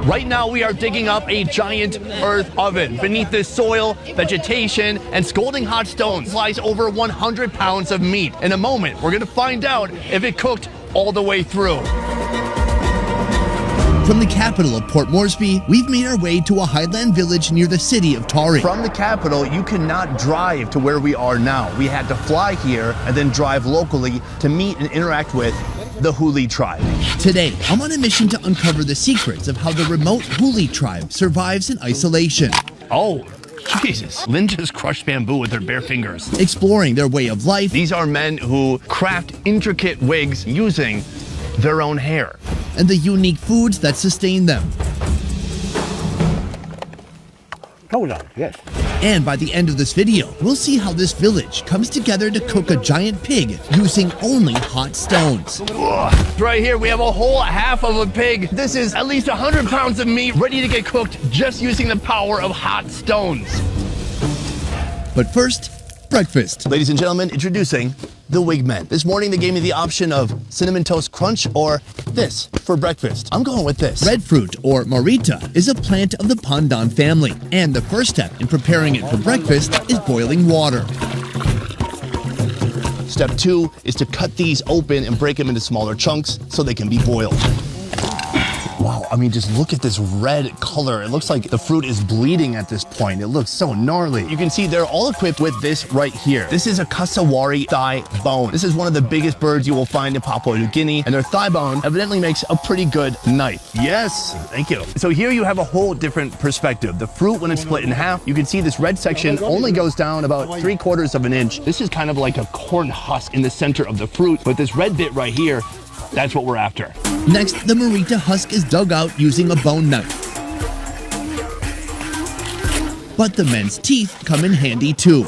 Right now we are digging up a giant earth oven. Beneath this soil, vegetation, and scalding hot stones lies over 100 pounds of meat. In a moment, we're gonna find out if it cooked all the way through. From the capital of Port Moresby, we've made our way to a highland village near the city of Tari. From the capital, you cannot drive to where we are now. We had to fly here and then drive locally to meet and interact with the Huli tribe. Today, I'm on a mission to uncover the secrets of how the remote Huli tribe survives in isolation. Oh, Jesus. Lynn just crushed bamboo with her bare fingers. Exploring their way of life. These are men who craft intricate wigs using their own hair. And the unique foods that sustain them. Hold on, yes. And by the end of this video, we'll see how this village comes together to cook a giant pig using only hot stones. Right here, we have a whole half of a pig. This is at least 100 pounds of meat ready to get cooked just using the power of hot stones. But first, breakfast. Ladies and gentlemen, introducing the Wigmen. This morning they gave me the option of cinnamon toast crunch or this for breakfast. I'm going with this. Breadfruit, or marita, is a plant of the pandan family. And the first step in preparing it for breakfast is boiling water. Step 2 is to cut these open and break them into smaller chunks so they can be boiled. Wow, I mean, just look at this red color. It looks like the fruit is bleeding at this point. It looks so gnarly. You can see they're all equipped with this right here. This is a cassowary thigh bone. This is one of the biggest birds you will find in Papua New Guinea, and their thigh bone evidently makes a pretty good knife. Yes, thank you. So here you have a whole different perspective. The fruit, when it's split in half, you can see this red section only goes down about 3/4 of an inch. This is kind of like a corn husk in the center of the fruit, but this red bit right here, that's what we're after. Next, the marita husk is dug out using a bone knife. But the men's teeth come in handy too.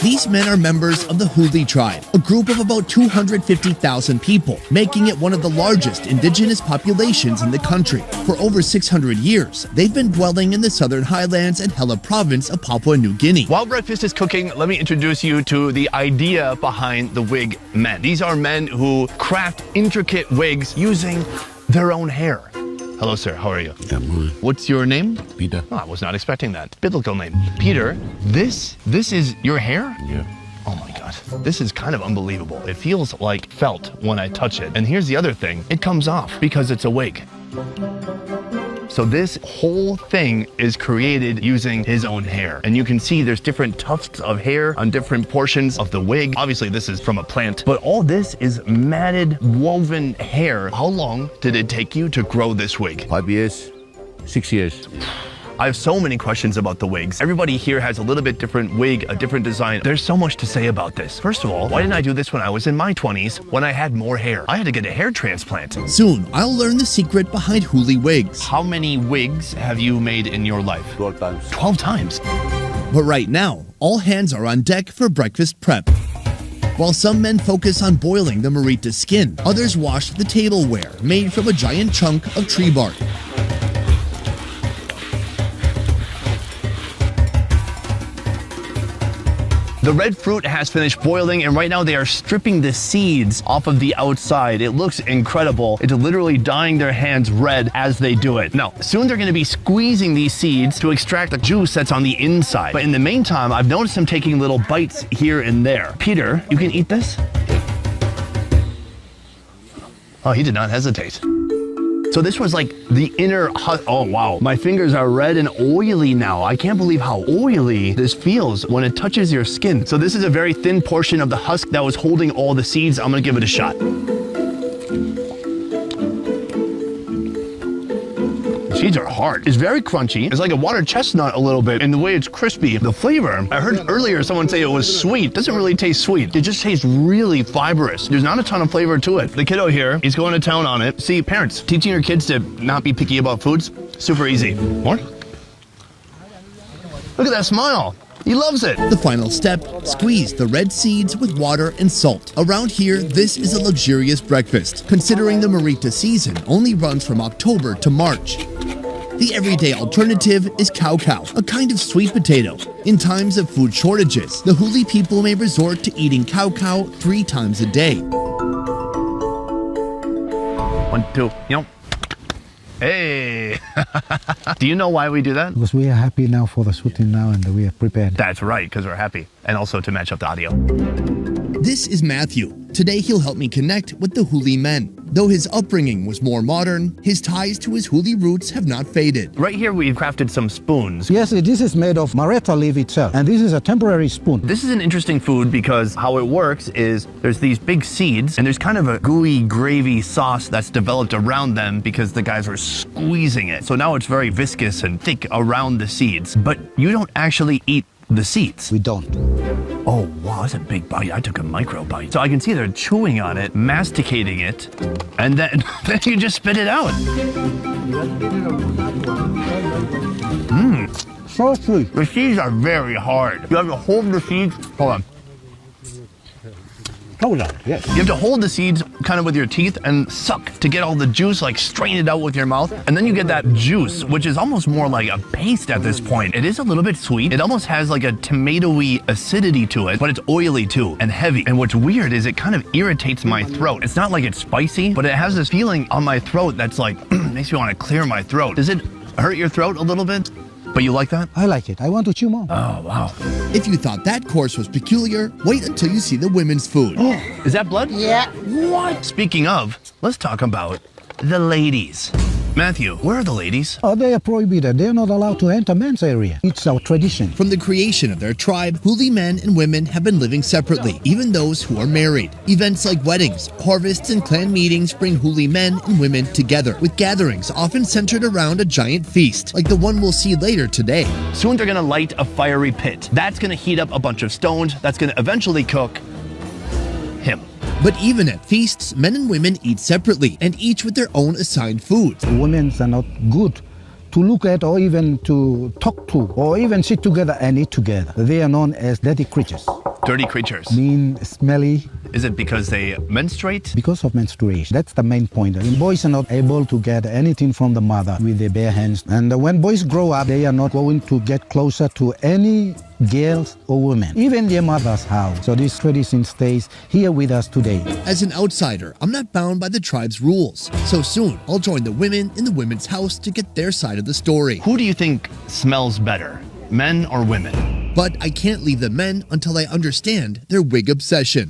These men are members of the Huli tribe, a group of about 250,000 people, making it one of the largest indigenous populations in the country. For over 600 years, they've been dwelling in the southern highlands and Hela Province of Papua New Guinea. While breakfast is cooking, let me introduce you to the idea behind the wig men. These are men who craft intricate wigs using their own hair. Hello, sir. How are you? What's your name? Peter. Oh, I was not expecting that. Biblical name. Peter, this is your hair? Yeah. Oh my God. This is kind of unbelievable. It feels like felt when I touch it. And here's the other thing. It comes off because it's a wig. So this whole thing is created using his own hair. And you can see there's different tufts of hair on different portions of the wig. Obviously this is from a plant, but all this is matted, woven hair. How long did it take you to grow this wig? 5 years, 6 years. I have so many questions about the wigs. Everybody here has a little bit different wig, a different design. There's so much to say about this. First of all, why didn't I do this when I was in my 20s, when I had more hair? I had to get a hair transplant. Soon, I'll learn the secret behind Huli wigs. How many wigs have you made in your life? 12 times. 12 times. But right now, all hands are on deck for breakfast prep. While some men focus on boiling the marita skin, others wash the tableware made from a giant chunk of tree bark. The red fruit has finished boiling, and right now they are stripping the seeds off of the outside. It looks incredible. It's literally dyeing their hands red as they do it. Now, soon they're gonna be squeezing these seeds to extract the juice that's on the inside. But in the meantime, I've noticed them taking little bites here and there. Peter, you can eat this? Oh, he did not hesitate. So this was like the inner husk. Oh wow, my fingers are red and oily now. I can't believe how oily this feels when it touches your skin. So this is a very thin portion of the husk that was holding all the seeds. I'm gonna give it a shot. Seeds are hard. It's very crunchy. It's like a water chestnut a little bit in the way it's crispy. The flavor, I heard earlier someone say it was sweet. It doesn't really taste sweet. It just tastes really fibrous. There's not a ton of flavor to it. The kiddo here, he's going to town on it. See, parents, teaching your kids to not be picky about foods, super easy. More? Look at that smile. He loves it. The final step, squeeze the red seeds with water and salt. Around here, this is a luxurious breakfast, considering the marita season only runs from October to March. The everyday alternative is cow, a kind of sweet potato. In times of food shortages, the Huli people may resort to eating cow 3 times a day. 1, 2, Hey. Do you know why we do that? Because we are happy now for the shooting now and we are prepared. That's right, because we're happy. And also to match up the audio. This is Matthew. Today he'll help me connect with the Huli men. Though his upbringing was more modern, his ties to his Huli roots have not faded. Right here we've crafted some spoons. Yes, this is made of mareta leaf itself, and this is a temporary spoon. This is an interesting food because how it works is there's these big seeds and there's kind of a gooey gravy sauce that's developed around them because the guys were squeezing it. So now it's very viscous and thick around the seeds, but you don't actually eat the seeds. We don't. Oh, wow, that's a big bite. I took a micro bite. So I can see they're chewing on it, masticating it, and then you just spit it out. So sweet. The seeds are very hard. You have to hold the seeds. Hold on. Hold on, yes. You have to hold the seeds kind of with your teeth and suck to get all the juice, like strain it out with your mouth. And then you get that juice, which is almost more like a paste at this point. It is a little bit sweet. It almost has like a tomatoey acidity to it, but it's oily too and heavy. And what's weird is it kind of irritates my throat. It's not like it's spicy, but it has this feeling on my throat that's like, makes me want to clear my throat. Does it hurt your throat a little bit? But you like that? I like it. I want to chew more. Oh, wow. If you thought that course was peculiar, wait until you see the women's food. Is that blood? Yeah. What? Speaking of, let's talk about the ladies. Matthew, where are the ladies? Oh, they are prohibited. They are not allowed to enter men's area. It's our tradition. From the creation of their tribe, Huli men and women have been living separately, even those who are married. Events like weddings, harvests, and clan meetings bring Huli men and women together, with gatherings often centered around a giant feast, like the one we'll see later today. Soon they're gonna light a fiery pit. That's gonna heat up a bunch of stones. That's gonna eventually cook him. But even at feasts, men and women eat separately, and each with their own assigned foods. Women are not good to look at or even to talk to or even sit together and eat together. They are known as dirty creatures. Dirty creatures. Mean, smelly, Is it because they menstruate? because of menstruation. That's the main point. Boys are not able to get anything from the mother with their bare hands. And when boys grow up, they are not going to get closer to any girls or women, even their mother's house. So this tradition stays here with us today. As an outsider, I'm not bound by the tribe's rules. So soon, I'll join the women in the women's house to get their side of the story. Who do you think smells better, men or women? But I can't leave the men until I understand their wig obsession.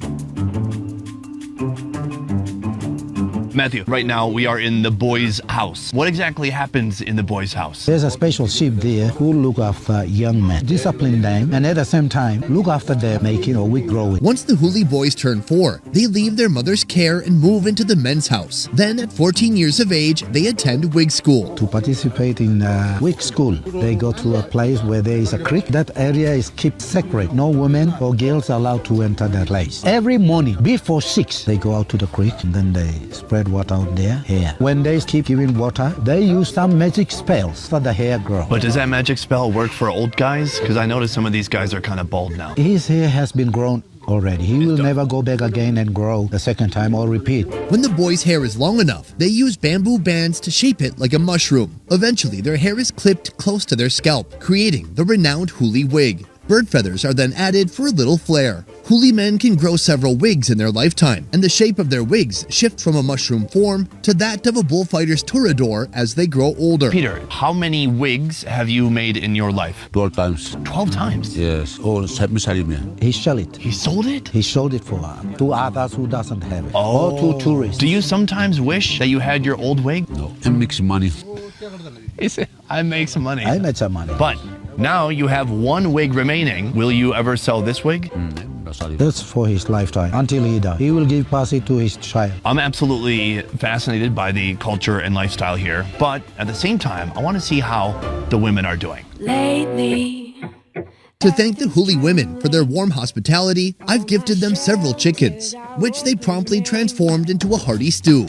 Matthew, right now we are in the boys' house. What exactly happens in the boys' house? There's a special sheep there who look after young men, discipline them, and at the same time, look after their making or wig growing. Once the Huli boys turn 4, they leave their mother's care and move into the men's house. Then, at 14 years of age, they attend wig school. To participate in wig school, they go to a place where there is a creek. That area is kept sacred. No women or girls are allowed to enter that place. Every morning, before 6, they go out to the creek and then they spread water out their hair. When they keep giving water, they use some magic spells for the hair grow. But does that magic spell work for old guys? Because I noticed some of these guys are kind of bald now. His hair has been grown already. He will never go back again and grow the second time or repeat. When the boys' hair is long enough, they use bamboo bands to shape it like a mushroom. Eventually, their hair is clipped close to their scalp, creating the renowned Huli wig. Bird feathers are then added for a little flair. Huli men can grow several wigs in their lifetime, and the shape of their wigs shift from a mushroom form to that of a bullfighter's toreador as they grow older. Peter, how many wigs have you made in your life? 12 times. 12 times. Yes, all misalnya. He sold it. He sold it? He showed it for to others who doesn't have it, or to tourists. Do you sometimes wish that you had your old wig? No, and makes money. He said, I make some money. I made some money. But now you have one wig remaining. Will you ever sell this wig? That's for his lifetime, until he dies. He will pass it to his child. I'm absolutely fascinated by the culture and lifestyle here, but at the same time, I want to see how the women are doing. Lately. To thank the Huli women for their warm hospitality, I've gifted them several chickens, which they promptly transformed into a hearty stew.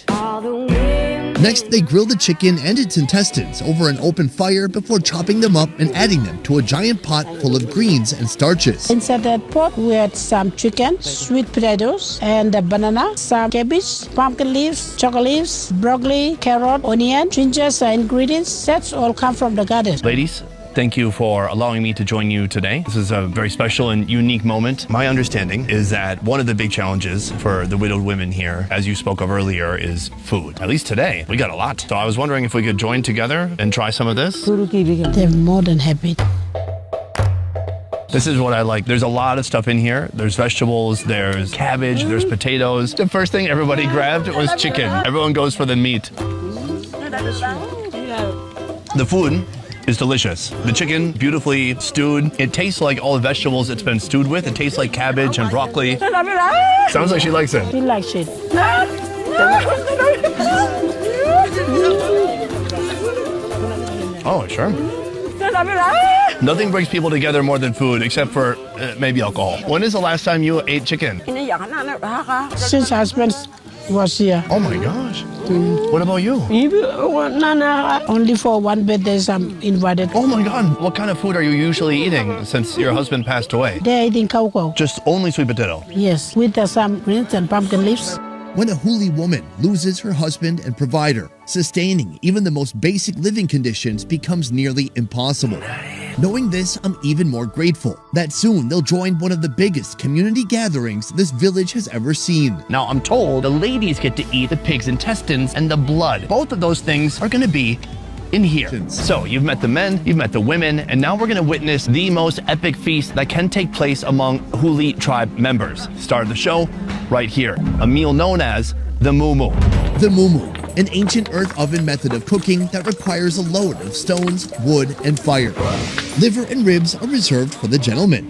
Next, they grill the chicken and its intestines over an open fire before chopping them up and adding them to a giant pot full of greens and starches. Inside that pot, we had some chicken, sweet potatoes, and a banana, some cabbage, pumpkin leaves, chocolate leaves, broccoli, carrot, onion, ginger are ingredients. That's all come from the garden. Ladies, Thank you for allowing me to join you today. This is a very special and unique moment. My understanding is that one of the big challenges for the widowed women here, as you spoke of earlier, is food. At least today, we got a lot. So I was wondering if we could join together and try some of this. They're more than happy. This is what I like. There's a lot of stuff in here. There's vegetables, there's cabbage, there's potatoes. The first thing everybody grabbed was chicken. Everyone goes for the meat. The food is delicious. The chicken, beautifully stewed. It tastes like all the vegetables it's been stewed with. It tastes like cabbage and broccoli. Sounds like she likes it. He likes it. Oh, sure. Nothing brings people together more than food, except for maybe alcohol. When is the last time you ate chicken? Since husband was here. Oh my gosh. What about you? Only for one birthday I'm invited. Oh my God. What kind of food are you usually eating since your husband passed away? They're eating cocoa. Just only sweet potato? Yes, with some greens and pumpkin leaves. When a Huli woman loses her husband and provider, sustaining even the most basic living conditions becomes nearly impossible. Knowing this, I'm even more grateful that soon they'll join one of the biggest community gatherings this village has ever seen. Now, I'm told the ladies get to eat the pig's intestines and the blood. Both of those things are going to be in here. So you've met the men, you've met the women, and now we're going to witness the most epic feast that can take place among Huli tribe members. Start of the show right here, a meal known as the mumu. The mumu, an ancient earth oven method of cooking that requires a load of stones, wood, and fire. Liver and ribs are reserved for the gentlemen,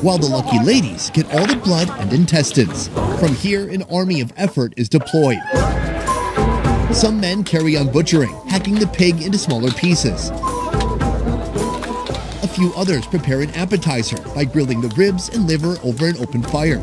while the lucky ladies get all the blood and intestines. From here, an army of effort is deployed. Some men carry on butchering, hacking the pig into smaller pieces. A few others prepare an appetizer by grilling the ribs and liver over an open fire.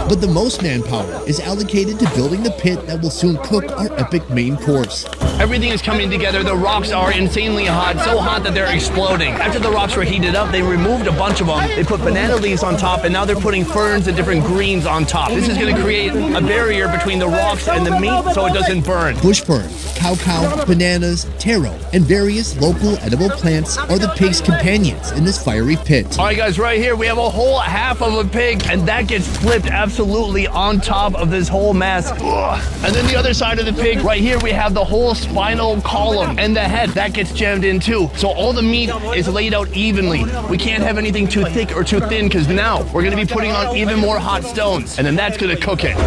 But the most manpower is allocated to building the pit that will soon cook our epic main course. Everything is coming together. The rocks are insanely hot, so hot that they're exploding. After the rocks were heated up, they removed a bunch of them. They put banana leaves on top, and now they're putting ferns and different greens on top. This is going to create a barrier between the rocks and the meat so it doesn't burn. Bush fern, cow, bananas, taro, and various local edible plants are the pig's companions in this fiery pit. All right, guys, right here, we have a whole half of a pig, and that gets flipped absolutely on top of this whole mess. And then the other side of the pig, right here, we have the whole spinal column and the head. That gets jammed in too. So all the meat is laid out evenly. We can't have anything too thick or too thin because now we're going to be putting on even more hot stones, and then that's going to cook it.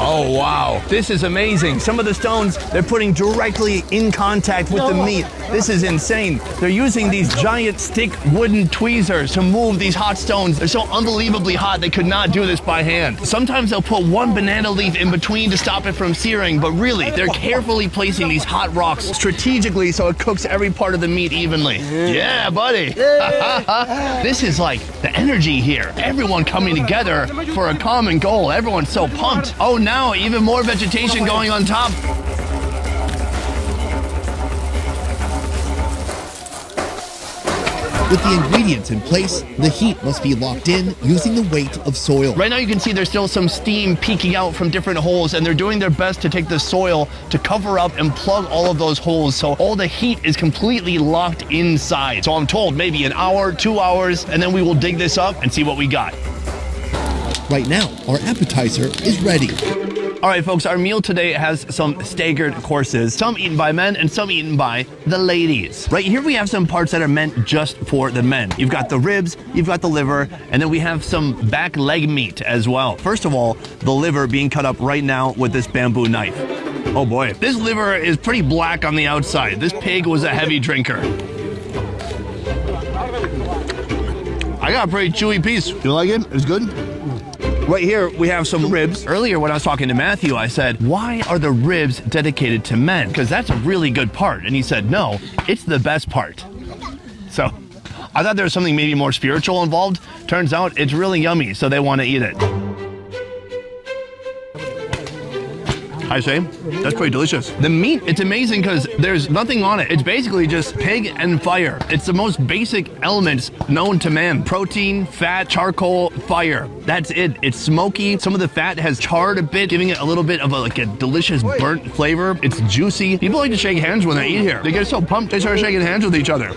Oh, wow. This is amazing. Some of the stones, they're putting directly in contact with the meat. This is insane. They're using these giant stick wooden tweezers to move these hot stones. They're so unbelievably hot, they could not do this by hand. Sometimes they'll put one banana leaf in between to stop it from searing, but really, they're carefully placing these hot rocks strategically so it cooks every part of the meat evenly. Yeah, buddy. This is like the energy here. Everyone coming together for a common goal. Everyone's so pumped. Oh, now even more vegetation going on top. With the ingredients in place, the heat must be locked in using the weight of soil. Right now you can see there's still some steam peeking out from different holes, and they're doing their best to take the soil to cover up and plug all of those holes so all the heat is completely locked inside. So I'm told maybe an hour, 2 hours, and then we will dig this up and see what we got. Right now, our appetizer is ready. All right, folks, our meal today has some staggered courses, some eaten by men and some eaten by the ladies. Right here, we have some parts that are meant just for the men. You've got the ribs, you've got the liver, and then we have some back leg meat as well. First of all, the liver being cut up right now with this bamboo knife. Oh boy, this liver is pretty black on the outside. This pig was a heavy drinker. I got a pretty chewy piece. You like it? It's good? Right here, we have some ribs. Earlier, when I was talking to Matthew, I said, why are the ribs dedicated to men? Because that's a really good part. And he said, no, it's the best part. So I thought there was something maybe more spiritual involved. Turns out it's really yummy, so they want to eat it. I say, that's pretty delicious. The meat, it's amazing because there's nothing on it. It's basically just pig and fire. It's the most basic elements known to man. Protein, fat, charcoal, fire. That's it. It's smoky. Some of the fat has charred a bit, giving it a little bit of a delicious burnt flavor. It's juicy. People like to shake hands when they eat here. They get so pumped, they start shaking hands with each other.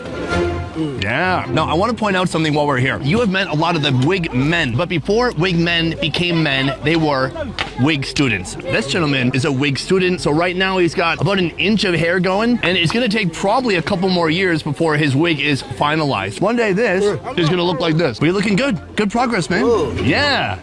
Yeah. Now, I want to point out something while we're here. You have met a lot of the Wig men, but before Wig men became men, they were Wig students. This gentleman is a Wig student, so right now he's got about an inch of hair going, and it's going to take probably a couple more years before his wig is finalized. One day this is going to look like this. But you're looking good. Good progress, man. Yeah.